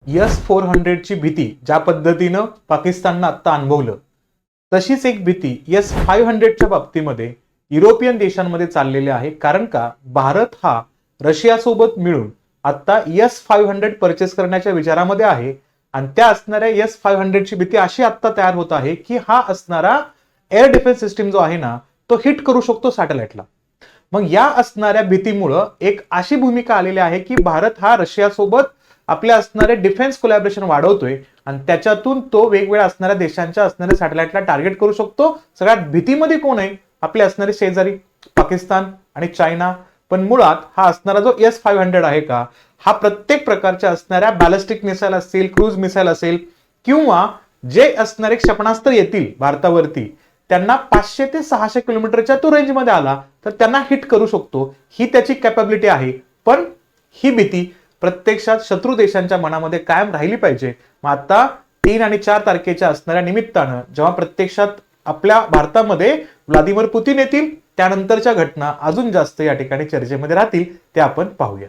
S-400ची भीती ज्या पद्धतीनं पाकिस्ताननं आता अनुभवलं, तशीच एक भीती S-500च्या बाबतीमध्ये युरोपियन देशांमध्ये चाललेली आहे. कारण का भारत हा रशियासोबत मिळून आता S-500 परचेस करण्याच्या विचारामध्ये आहे आणि त्या असणाऱ्या S-500ची भीती अशी आता तयार होत आहे की हा असणारा एअर डिफेन्स सिस्टीम जो आहे ना, तो हिट करू शकतो सॅटेलाइटला. मग या असणाऱ्या भीतीमुळं एक अशी भूमिका आलेली आहे की भारत हा रशियासोबत आपल्या असणारे डिफेन्स कोलॅबोरेशन वाढवतोय आणि त्याच्यातून तो वेगवेगळ्या असणाऱ्या देशांच्या असणाऱ्या सॅटेलाइटला टार्गेट करू शकतो. सगळ्यात भीतीमध्ये कोण आहे? आपले असणारे शेजारी पाकिस्तान आणि चायना. पण मुळात हा असणारा जो S-500 आहे का, हा प्रत्येक प्रकारच्या असणाऱ्या बॅलिस्टिक मिसाईल असेल, क्रूज मिसाईल असेल किंवा जे असणारे क्षेपणास्त्र येतील भारतावरती, त्यांना 500 ते 600 किलोमीटरच्या तो रेंजमध्ये आला तर त्यांना हिट करू शकतो. ही त्याची कॅपॅबिलिटी आहे. पण ही भीती प्रत्यक्षात शत्रू देशांच्या मनामध्ये कायम राहिली पाहिजे. मग आता 3 आणि 4 तारखेच्या असणाऱ्या निमित्तानं जेव्हा प्रत्यक्षात आपल्या भारतामध्ये व्लादिमीर पुतीन येतील, त्यानंतरच्या घटना अजून जास्त या ठिकाणी चर्चेमध्ये राहतील, ते आपण पाहूया.